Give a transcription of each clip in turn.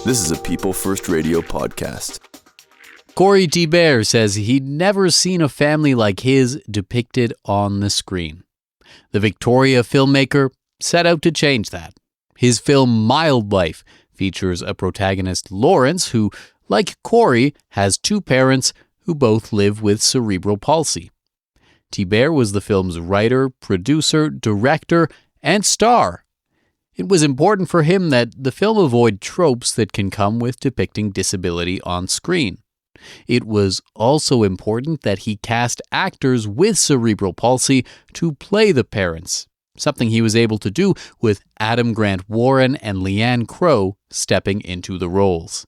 This is a People First Radio podcast. Cory Thibert says he'd never seen a family like his depicted on the screen. The Victoria filmmaker set out to change that. His film Mildlife features a protagonist, Lawrence, who, like Cory, has two parents who both live with cerebral palsy. Thibert was the film's writer, producer, director, and star. It was important for him that the film avoid tropes that can come with depicting disability on screen. It was also important that he cast actors with cerebral palsy to play the parents, something he was able to do with Adam Grant Warren and Leanne Crowe stepping into the roles.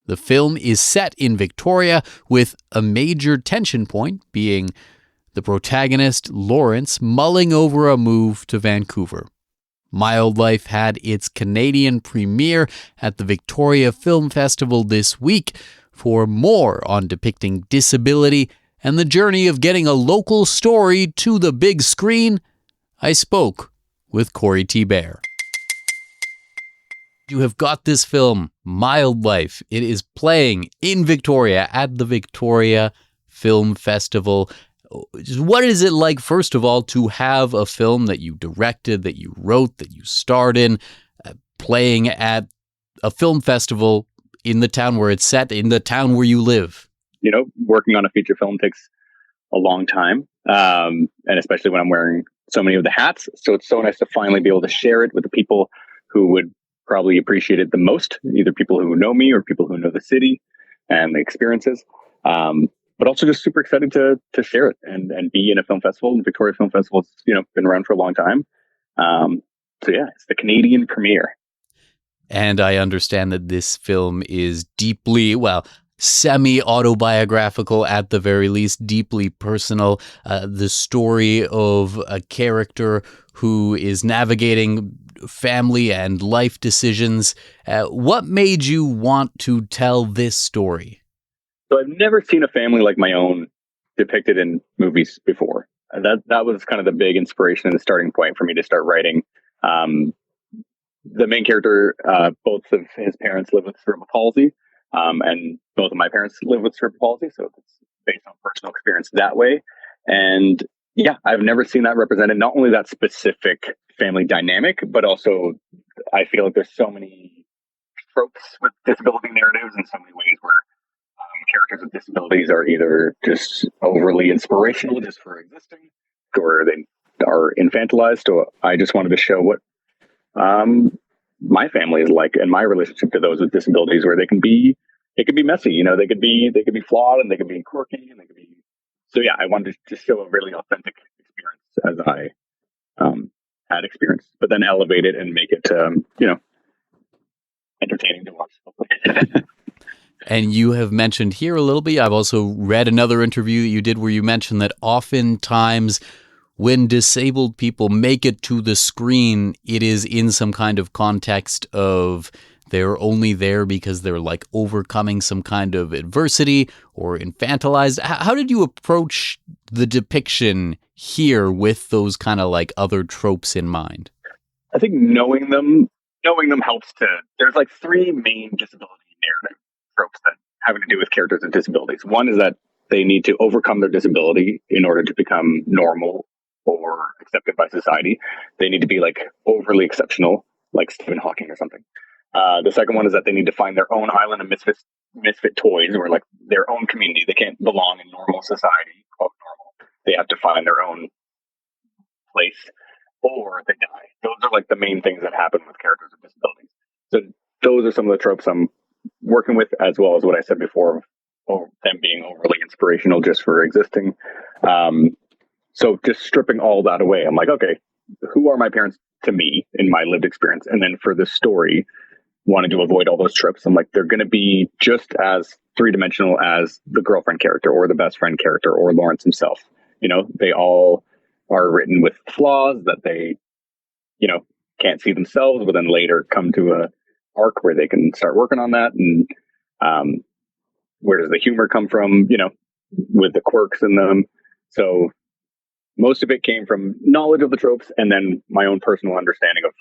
The film is set in Victoria, with a major tension point being the protagonist, Lawrence, mulling over a move to Vancouver. Mildlife had its Canadian premiere at the Victoria Film Festival this week. For more on depicting disability and the journey of getting a local story to the big screen, I spoke with Cory Thibert. You have got this film, Mildlife. It is playing in Victoria at the Victoria Film Festival. What is it like, first of all, to have a film that you directed, that you wrote, that you starred in, playing at a film festival in the town where it's set, in the town where you live? You know, working on a feature film takes a long time, and especially when I'm wearing so many of the hats. So it's so nice to finally be able to share it with the people who would probably appreciate it the most, either people who know me or people who know the city and the experiences. But also just super excited to share it and be in a film festival. The Victoria Film Festival has, been around for a long time. So yeah, it's the Canadian premiere. And I understand that this film is deeply, semi-autobiographical at the very least, deeply personal. The story of a character who is navigating family and life decisions. What made you want to tell this story? So I've never seen a family like my own depicted in movies before. That was kind of the big inspiration and the starting point for me to start writing. The main character, both of his parents live with cerebral palsy, and both of my parents live with cerebral palsy, so it's based on personal experience that way. And yeah, I've never seen that represented, not only that specific family dynamic, but also I feel like there's so many tropes with disability narratives in so many ways where characters with disabilities are either just overly inspirational just for existing, or they are infantilized. So I just wanted to show what my family is like and my relationship to those with disabilities, where it can be messy, they could be flawed and they can be quirky and they could be. So yeah, I wanted to just show a really authentic experience as I had experienced, but then elevate it and make it entertaining to watch. And you have mentioned here a little bit, I've also read another interview that you did where you mentioned that oftentimes when disabled people make it to the screen, it is in some kind of context of they're only there because they're like overcoming some kind of adversity or infantilized. How did you approach the depiction here with those kind of like other tropes in mind? I think knowing them helps to. There's like three main disability narrative tropes that having to do with characters with disabilities. One is that they need to overcome their disability in order to become normal or accepted by society. They need to be like overly exceptional, like Stephen Hawking or something. The second one is that they need to find their own island of misfit toys, or like their own community. They can't belong in normal society, quote normal. They have to find their own place, or they die. Those are like the main things that happen with characters with disabilities. So those are some of the tropes I'm working with, as well as what I said before, them being overly inspirational just for existing. So just stripping all that away, I'm like, okay, who are my parents to me in my lived experience? And then for the story, wanted to avoid all those tropes. I'm like, they're going to be just as three-dimensional as the girlfriend character or the best friend character or Lawrence himself. They all are written with flaws that they, can't see themselves, but then later come to a arc where they can start working on that. And where does the humor come from, with the quirks in them? So most of it came from knowledge of the tropes and then my own personal understanding of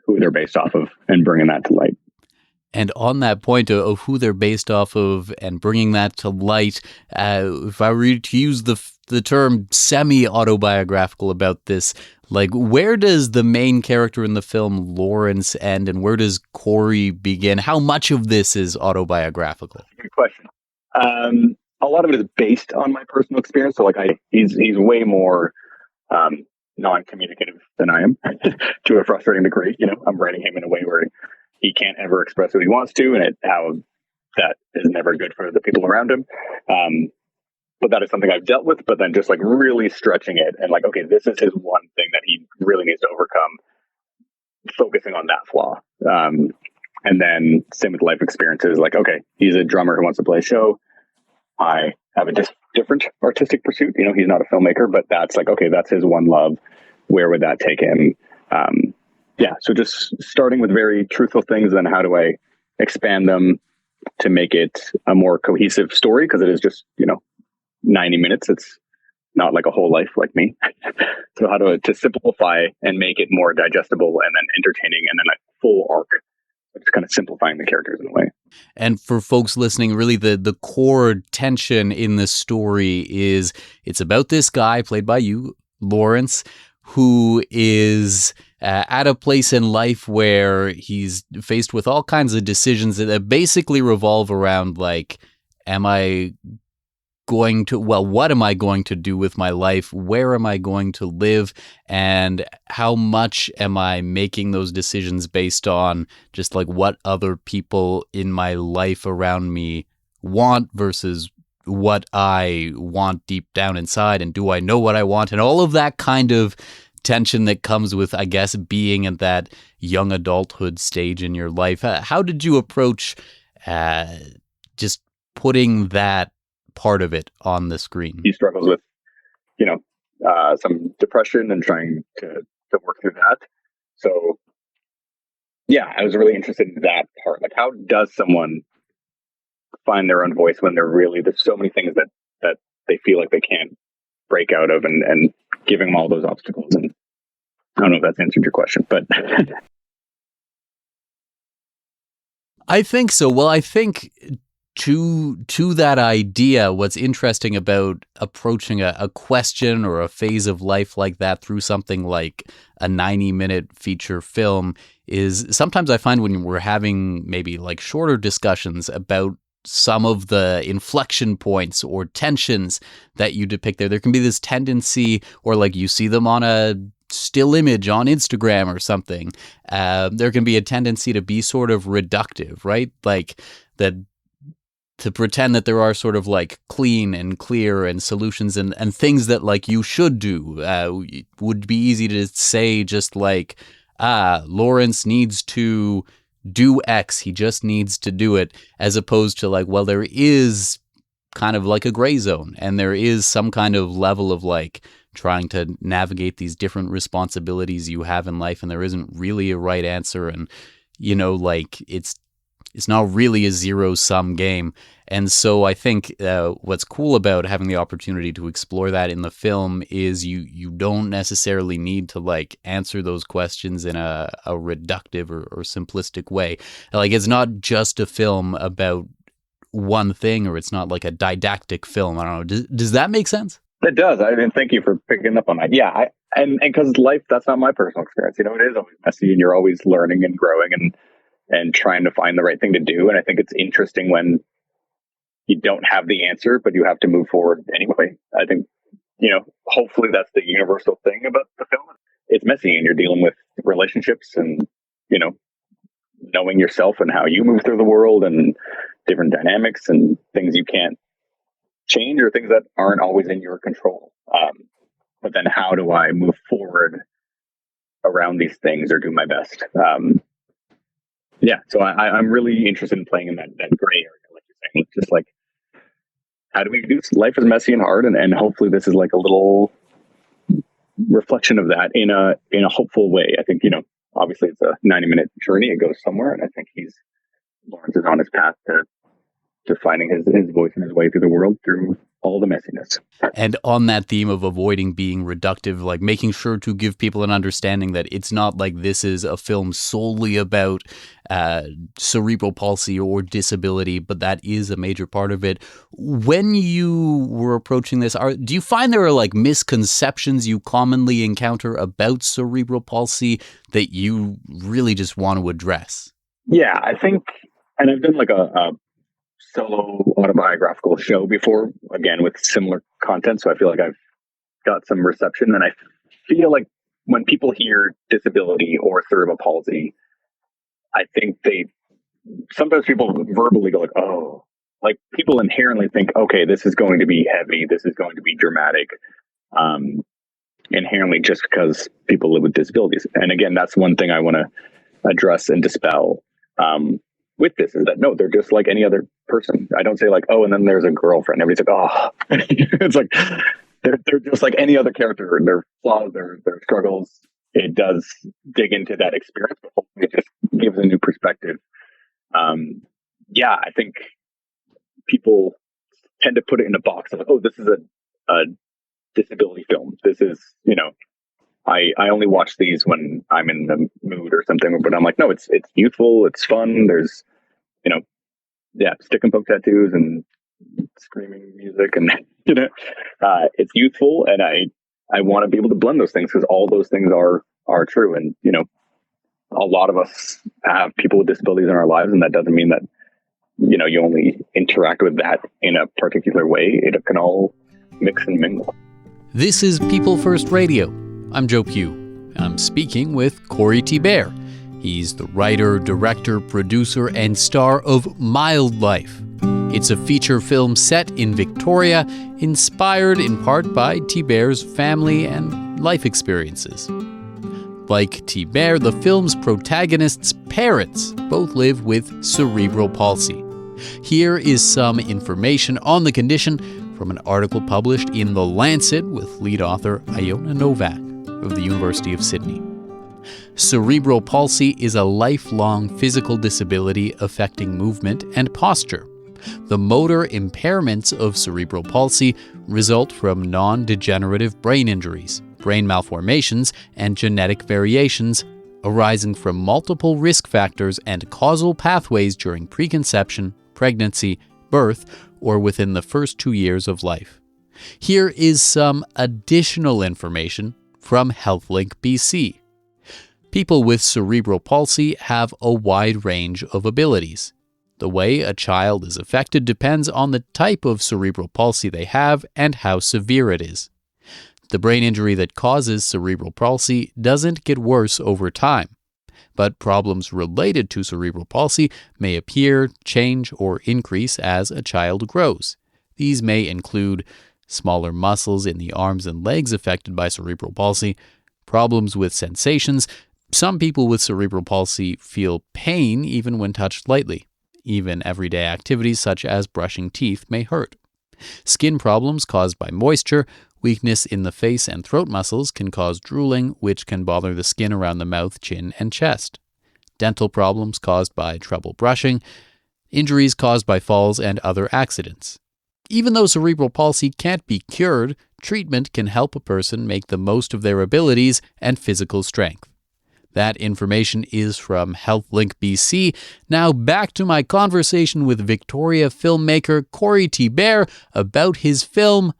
who they're based off of and bringing that to light. And on that point of who they're based off of and bringing that to light, if I were to use the term semi-autobiographical about this, like, where does the main character in the film, Lawrence, end, and where does Cory begin? How much of this is autobiographical? Good question. A lot of it is based on my personal experience. So, like, he's way more non-communicative than I am, to a frustrating degree. You know, I'm writing him in a way where he can't ever express what he wants to, and how that is never good for the people around him. But that is something I've dealt with, but then just like really stretching it and like, okay, this is his one thing that he really needs to overcome, focusing on that flaw. And then same with life experiences, like, okay, he's a drummer who wants to play a show. I have a different artistic pursuit. You know, he's not a filmmaker, but that's like, okay, that's his one love. Where would that take him? So just starting with very truthful things, then how do I expand them to make it a more cohesive story? Because it is just, 90 minutes. It's not like a whole life like me. So how to simplify and make it more digestible and then entertaining and then a full arc. Just kind of simplifying the characters in a way. And for folks listening, really the core tension in this story is it's about this guy played by you, Lawrence, who is at a place in life where he's faced with all kinds of decisions that basically revolve around like, what am I going to do with my life? Where am I going to live? And how much am I making those decisions based on just like what other people in my life around me want versus what I want deep down inside? And do I know what I want? And all of that kind of tension that comes with, I guess, being at that young adulthood stage in your life. How did you approach just putting that part of it on the screen? He struggles with, some depression and trying to work through that. So, yeah, I was really interested in that part. Like, how does someone find their own voice when there's so many things that they feel like they can't break out of, and giving them all those obstacles. And I don't know if that's answered your question, but I think so. Well, I think to that idea, what's interesting about approaching a question or a phase of life like that through something like a 90-minute feature film is sometimes I find when we're having maybe like shorter discussions about some of the inflection points or tensions that you depict there can be this tendency, or like you see them on a still image on Instagram or something. There can be a tendency to be sort of reductive, right? Like that, to pretend that there are sort of like clean and clear and solutions and things that like you should do. It would be easy to say just like, Lawrence needs to do X, he just needs to do it, as opposed to like, well, there is kind of like a gray zone and there is some kind of level of like trying to navigate these different responsibilities you have in life, and there isn't really a right answer, and like it's not really a zero-sum game. And so I think what's cool about having the opportunity to explore that in the film is you don't necessarily need to like answer those questions in a reductive or simplistic way. Like, it's not just a film about one thing, or it's not like a didactic film. I don't know. Does that make sense? It does. I mean, thank you for picking up on that. Yeah, and because life, that's not my personal experience. It is always messy, and you're always learning and growing and trying to find the right thing to do. And I think it's interesting when you don't have the answer, but you have to move forward anyway. I think, hopefully that's the universal thing about the film. It's messy, and you're dealing with relationships and, knowing yourself and how you move through the world and different dynamics and things you can't change or things that aren't always in your control. But then how do I move forward around these things or do my best? So I'm really interested in playing in that gray area, like you're saying. It's just like, how do we do this? Life is messy and hard, and hopefully this is like a little reflection of that in a hopeful way. I think, obviously it's a 90-minute journey. It goes somewhere, and I think Lawrence is on his path to just finding his voice and his way through the world through all the messiness. And on that theme of avoiding being reductive, like making sure to give people an understanding that it's not like this is a film solely about cerebral palsy or disability, but that is a major part of it. When you were approaching this, do you find there are like misconceptions you commonly encounter about cerebral palsy that you really just want to address? Yeah, I think, and I've done like a solo autobiographical show before, again, with similar content. So I feel like I've got some reception. And I feel like when people hear disability or cerebral palsy, I think sometimes people verbally go like, oh, like people inherently think, okay, this is going to be heavy. This is going to be dramatic. Inherently just because people live with disabilities. And again, that's one thing I want to address and dispel. With this is that no, they're just like any other person. I don't say like, oh, and then there's a girlfriend. Everybody's like, oh, it's like they're just like any other character. Their flaws, their struggles. It does dig into that experience, but hopefully it just gives a new perspective. Yeah, I think people tend to put it in a box of, oh, this is a disability film. This is, I only watch these when I'm in the mood or something, but I'm like, no, it's youthful, it's fun. There's, stick and poke tattoos and screaming music, and it's youthful, and I want to be able to blend those things because all those things are true, and a lot of us have people with disabilities in our lives, and that doesn't mean that you only interact with that in a particular way. It can all mix and mingle. This is People First Radio. I'm Joe Pugh. I'm speaking with Cory Thibert. He's the writer, director, producer, and star of Mildlife. It's a feature film set in Victoria, inspired in part by Thibert's family and life experiences. Like Thibert, the film's protagonists' parents both live with cerebral palsy. Here is some information on the condition from an article published in The Lancet with lead author Iona Novak of the University of Sydney. Cerebral palsy is a lifelong physical disability affecting movement and posture. The motor impairments of cerebral palsy result from non-degenerative brain injuries, brain malformations, and genetic variations arising from multiple risk factors and causal pathways during preconception, pregnancy, birth, or within the first 2 years of life. Here is some additional information from HealthLink BC. People with cerebral palsy have a wide range of abilities. The way a child is affected depends on the type of cerebral palsy they have and how severe it is. The brain injury that causes cerebral palsy doesn't get worse over time, but problems related to cerebral palsy may appear, change, or increase as a child grows. These may include smaller muscles in the arms and legs affected by cerebral palsy, problems with sensations. Some people with cerebral palsy feel pain even when touched lightly. Even everyday activities such as brushing teeth may hurt. Skin problems caused by moisture, weakness in the face and throat muscles can cause drooling, which can bother the skin around the mouth, chin, and chest. Dental problems caused by trouble brushing, injuries caused by falls and other accidents. Even though cerebral palsy can't be cured, treatment can help a person make the most of their abilities and physical strength. That information is from HealthLink BC. Now back to my conversation with Victoria filmmaker Cory Thibert about his film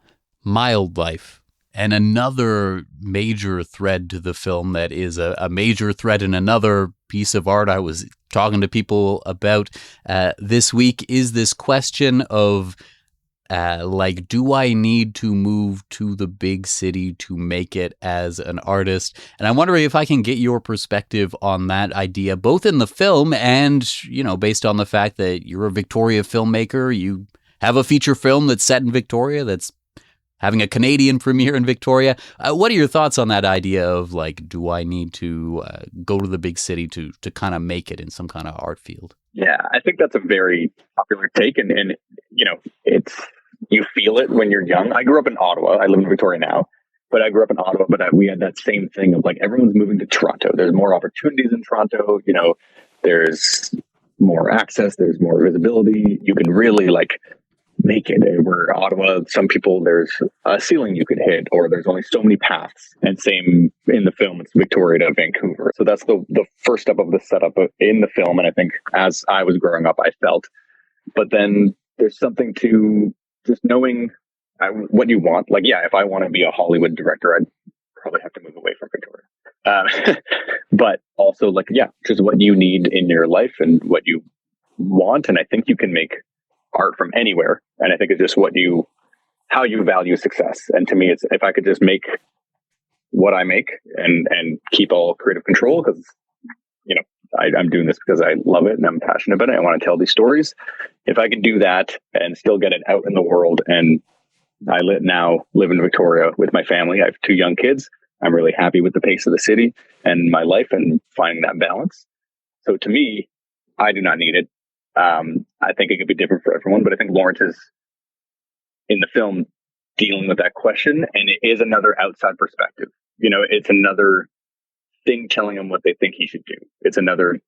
Mildlife. And another major thread to the film that is a major thread in another piece of art I was talking to people about this week is this question of do I need to move to the big city to make it as an artist? And I'm wondering if I can get your perspective on that idea, both in the film and, based on the fact that you're a Victoria filmmaker, you have a feature film that's set in Victoria, that's having a Canadian premiere in Victoria. What are your thoughts on that idea of do I need to go to the big city to kind of make it in some kind of art field? Yeah, I think that's a very popular take, and you feel it when you're young. I grew up in Ottawa. I live in Victoria now, but I grew up in Ottawa. But we had that same thing of everyone's moving to Toronto. There's more opportunities in Toronto. There's more access, there's more visibility. You can really like make it. Where Ottawa, some people, there's a ceiling you could hit, or there's only so many paths. And same in the film, it's Victoria to Vancouver. So that's the first step of the setup in the film. And I think as I was growing up, I felt. But then there's something to just knowing what you want. Like, yeah, if I want to be a Hollywood director, I'd probably have to move away from Victoria. But also, like, yeah, just what you need in your life and what you want. And I think you can make art from anywhere. And I think it's just how you value success. And to me, it's if I could just make what I make and keep all creative control, because, you know, I'm doing this because I love it and I'm passionate about it. I want to tell these stories. If I can do that and still get it out in the world, and I now live in Victoria with my family. I have 2 young kids. I'm really happy with the pace of the city and my life and finding that balance. So to me, I do not need it. I think it could be different for everyone, but I think Lawrence is in the film dealing with that question, and it is another outside perspective. You know, it's another thing telling him what they think he should do. It's another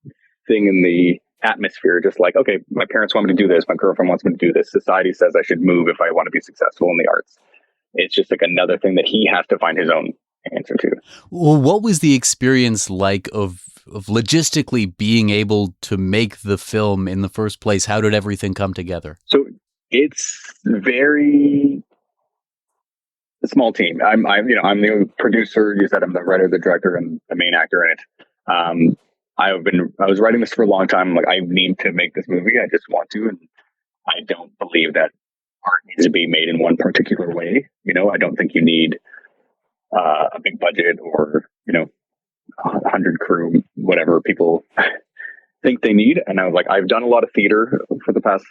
thing in the atmosphere, just like, okay, my parents want me to do this, my girlfriend wants me to do this, society says I should move if I want to be successful in the arts. It's just like another thing that he has to find his own answer to. Well, what was the experience like of logistically being able to make the film in the first place? How did everything come together? So it's very a small team. I'm the producer. You said I'm the writer, the director, and the main actor in it. I was writing this for a long time. Like, I need to make this movie. I just want to, and I don't believe that art needs to be made in one particular way. You know, I don't think you need a big budget or, you know, 100 crew, whatever people think they need. And I was like, I've done a lot of theater for the past,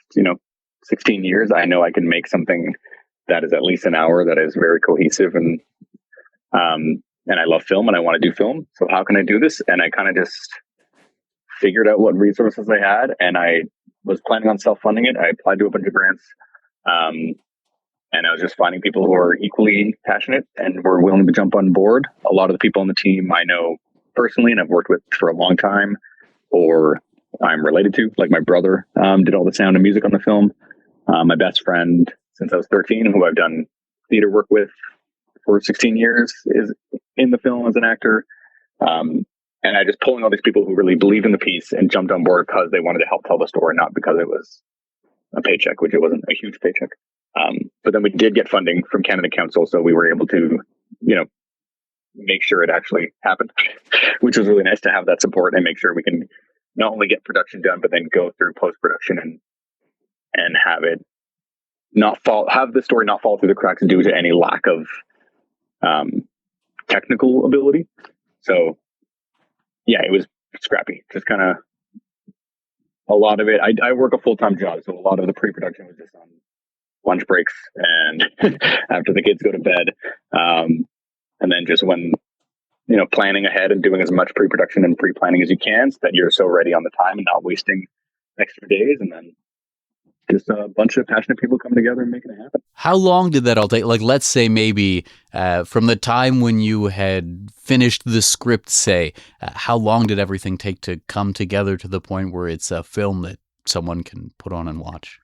16 years. I know I can make something that is at least an hour that is very cohesive, and I love film and I want to do film. So how can I do this? And I kind of just figured out what resources I had, and I was planning on self-funding it. I applied to a bunch of grants. And I was just finding people who are equally passionate and were willing to jump on board. A lot of the people on the team I know personally and I've worked with for a long time, or I'm related to, like my brother did all the sound and music on the film. My best friend since I was 13, who I've done theater work with for 16 years, is in the film as an actor. And I just pulling all these people who really believed in the piece and jumped on board because they wanted to help tell the story, not because it was a paycheck, which it wasn't a huge paycheck. But then we did get funding from Canada Council, so we were able to, make sure it actually happened, which was really nice to have that support and make sure we can not only get production done, but then go through post-production and have it have the story not fall through the cracks due to any lack of technical ability. So yeah, it was scrappy. Just kind of a lot of it. I work a full-time job, so a lot of the pre-production was just on lunch breaks and after the kids go to bed. And then just when, planning ahead and doing as much pre-production and pre-planning as you can so that you're so ready on the time and not wasting extra days. And then just a bunch of passionate people coming together and making it happen. How long did that all take? Like, let's say maybe from the time when you had finished the script, how long did everything take to come together to the point where it's a film that someone can put on and watch?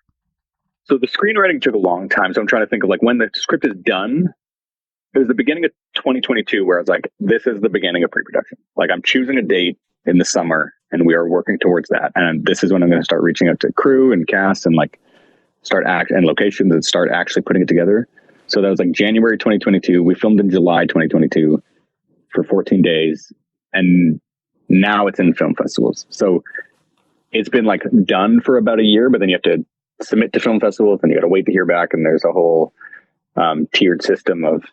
So the screenwriting took a long time. So I'm trying to think of like when the script is done. It was the beginning of 2022 where I was like, this is the beginning of pre-production. Like, I'm choosing a date in the summer and we are working towards that. And this is when I'm going to start reaching out to crew and cast and like and locations and start actually putting it together. So that was like January 2022. We filmed in July 2022 for 14 days. And now it's in film festivals. So it's been like done for about a year, but then you have to submit to film festivals and you got to wait to hear back. And there's a whole tiered system of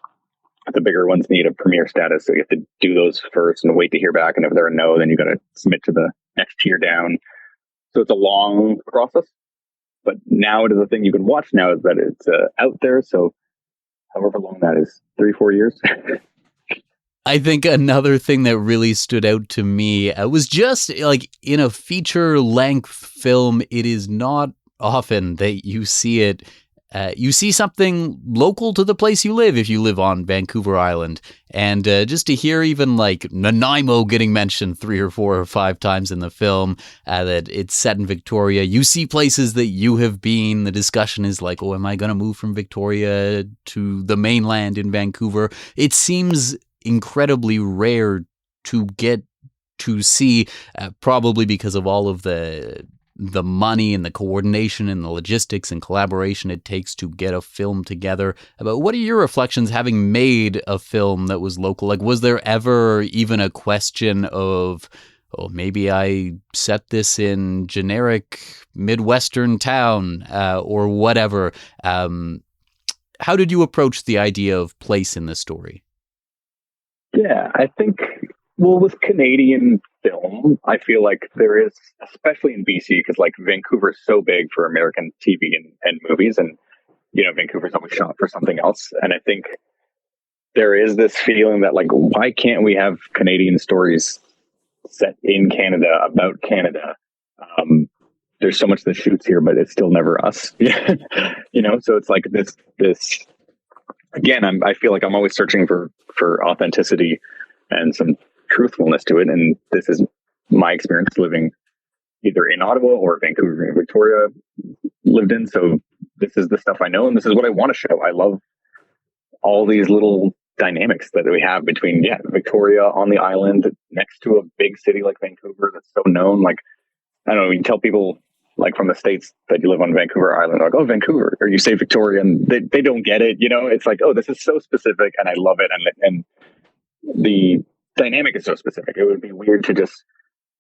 the bigger ones need a premiere status. So you have to do those first and wait to hear back. And if they're a no, then you got to submit to the next tier down. So it's a long process, but now it is a thing you can watch now, is that it's out there. So however long that is, 3-4 years. I think another thing that really stood out to me was just like in a feature length film, it is not often that you see it you see something local to the place you live if you live on Vancouver Island. And just to hear even like Nanaimo getting mentioned 3 or 4 or 5 times in the film, that it's set in Victoria. You see places that you have been. The discussion is like, oh, am I going to move from Victoria to the mainland in Vancouver? It seems incredibly rare to get to see, probably because of all of the money and the coordination and the logistics and collaboration it takes to get a film together. But what are your reflections having made a film that was local? Like, was there ever even a question of, oh, maybe I set this in generic Midwestern town or whatever? How did you approach the idea of place in the story? Yeah, I think, well, with Canadian film, I feel like there is, especially in BC, because like Vancouver is so big for American TV and movies, and Vancouver's always shot for something else. And I think there is this feeling that like, why can't we have Canadian stories set in Canada about Canada? There's so much that shoots here, but it's still never us. So it's like this again. I feel like I'm always searching for authenticity and some truthfulness to it. And this is my experience living either in Ottawa or Vancouver and Victoria lived in. So this is the stuff I know, and this is what I want to show. I love all these little dynamics that we have between, Victoria on the island next to a big city like Vancouver that's so known. Like, I don't know, you tell people like from the States that you live on Vancouver Island, like, oh, Vancouver, or you say Victoria, and they don't get it. It's like, oh, this is so specific, and I love it. And the dynamic is so specific. It would be weird to just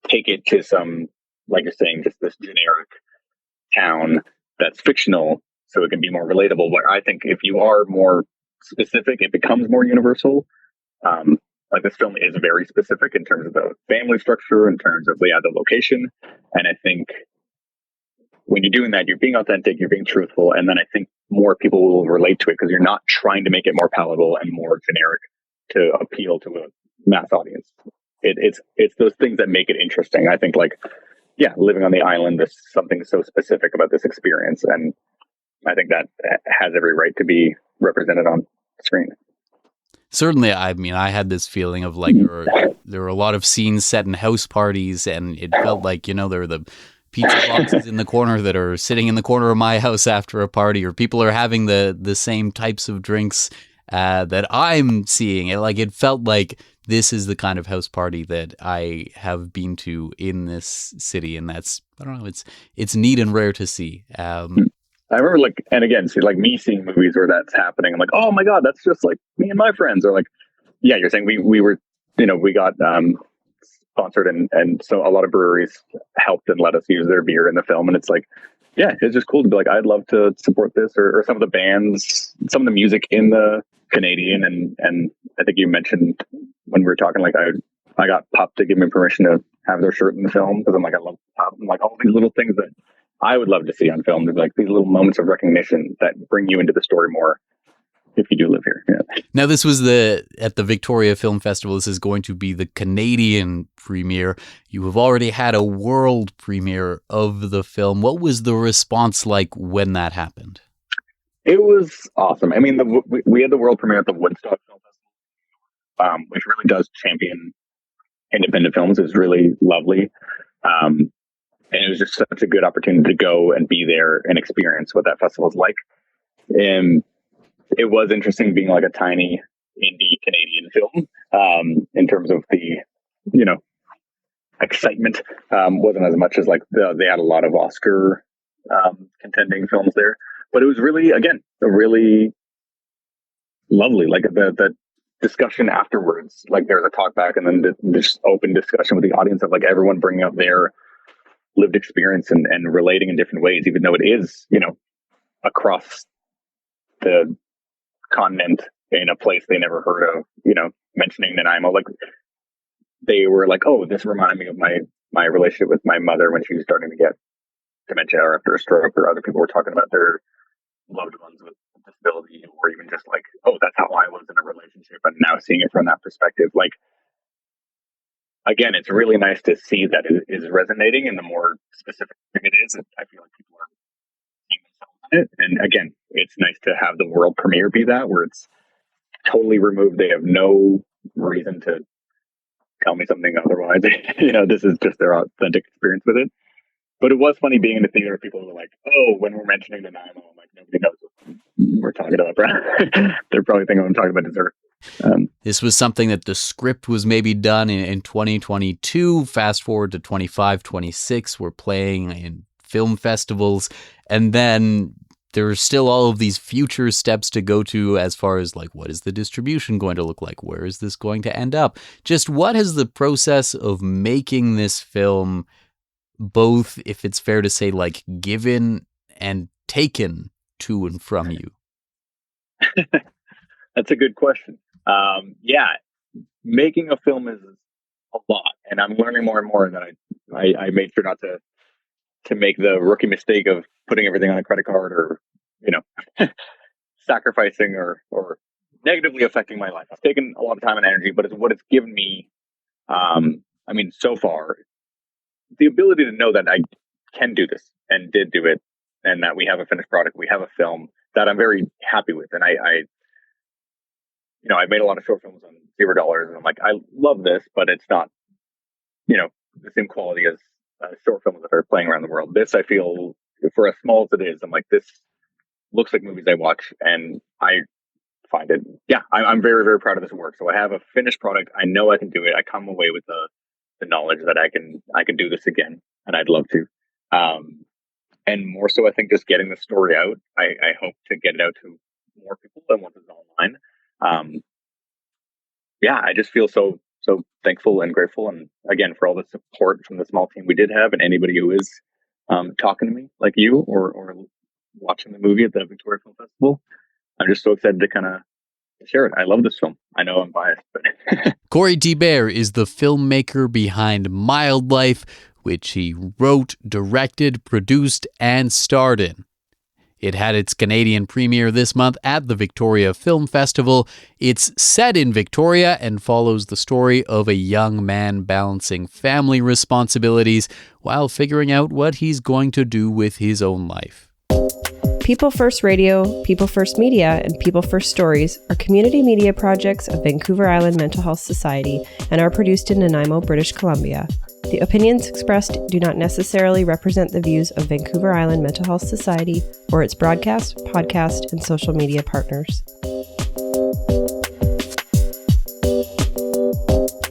take it to some, like you're saying, just this generic town that's fictional so it can be more relatable. But I think if you are more specific, it becomes more universal. Like this film is very specific in terms of the family structure, in terms of the location. And I think when you're doing that, you're being authentic, you're being truthful. And then I think more people will relate to it because you're not trying to make it more palatable and more generic to appeal to a mass audience. It's those things that make it interesting. I think living on the island, there's something so specific about this experience. And I think that has every right to be represented on screen. Certainly, I mean, I had this feeling of like there were a lot of scenes set in house parties, and it felt like, there were the pizza boxes in the corner that are sitting in the corner of my house after a party, or people are having the same types of drinks that I'm seeing. It felt like this is the kind of house party that I have been to in this city, and that's, I don't know, it's neat and rare to see. I remember and again, me seeing movies where that's happening, I'm like, oh my God, that's just like me and my friends. Or you're saying we were, we got sponsored and so a lot of breweries helped and let us use their beer in the film. And it's like, yeah, it's just cool to be like, I'd love to support this, or some of the bands, some of the music in the Canadian. And I think you mentioned when we were talking, I got Pop to give me permission to have their shirt in the film because I'm like, I love Pop. And all these little things that I would love to see on film. Like these little moments of recognition that bring you into the story more if you do live here. Yeah. Now, this was at the Victoria Film Festival. This is going to be the Canadian premiere. You have already had a world premiere of the film. What was the response like when that happened? It was awesome. I mean, we had the world premiere at the Woodstock Film Festival, which really does champion independent films. It was really lovely. And it was just such a good opportunity to go and be there and experience what that festival is like. And it was interesting being like a tiny indie Canadian film in terms of the, excitement. Wasn't as much as they had a lot of Oscar contending films there. But it was really, again, a really lovely, the discussion afterwards. There's a talk back and then this open discussion with the audience of everyone bringing up their lived experience and relating in different ways, even though it is, across the continent in a place they never heard of, mentioning Nanaimo. They were like, oh, this reminded me of my relationship with my mother when she was starting to get dementia or after a stroke, or other people were talking about their loved ones with disability, or even just oh, that's how I was in a relationship, and now seeing it from that perspective. Again, it's really nice to see that it is resonating, and the more specific it is, I feel like people are seeing themselves in it. And again, it's nice to have the world premiere be that, where it's totally removed. They have no reason to tell me something otherwise. This is just their authentic experience with it. But it was funny being in the theater. People were like, "Oh, when we're mentioning Nanaimo, I'm like, nobody knows what we're talking about, bro." They're probably thinking I'm talking about dessert. This was something that the script was maybe done in 2022. Fast forward to 25, 26, we're playing in film festivals. And then there's still all of these future steps to go to as far as like, what is the distribution going to look like? Where is this going to end up? Just what has the process of making this film, both, if it's fair to say, like given and taken to and from you? That's a good question. Making a film is a lot, and I'm learning more and more that I made sure not to make the rookie mistake of putting everything on a credit card or, sacrificing or negatively affecting my life. It's taken a lot of time and energy, but it's what it's given me. So far, the ability to know that I can do this and did do it, and that we have a finished product, we have a film that I'm very happy with. And I made a lot of short films on $0, and I'm like, I love this, but it's not, the same quality as short films that are playing around the world. This, I feel, for as small as it is, I'm like, this looks like movies I watch, and I find it, I'm very, very proud of this work. So I have a finished product. I know I can do it. I come away with the knowledge that I can do this again, and I'd love to. And more so, I think just getting the story out. I hope to get it out to more people than once it's online. I just feel so thankful and grateful, and again, for all the support from the small team we did have, and anybody who is talking to me like you or watching the movie at the Victoria Film Festival. I'm just so excited to kind of share it. I love this film. I know I'm biased, but Cory Thibert is the filmmaker behind Mildlife, which he wrote, directed, produced, and starred in. It had its Canadian premiere this month at the Victoria Film Festival. It's set in Victoria and follows the story of a young man balancing family responsibilities while figuring out what he's going to do with his own life. People First Radio, People First Media, and People First Stories are community media projects of Vancouver Island Mental Health Society and are produced in Nanaimo, British Columbia. The opinions expressed do not necessarily represent the views of Vancouver Island Mental Health Society or its broadcast, podcast, and social media partners.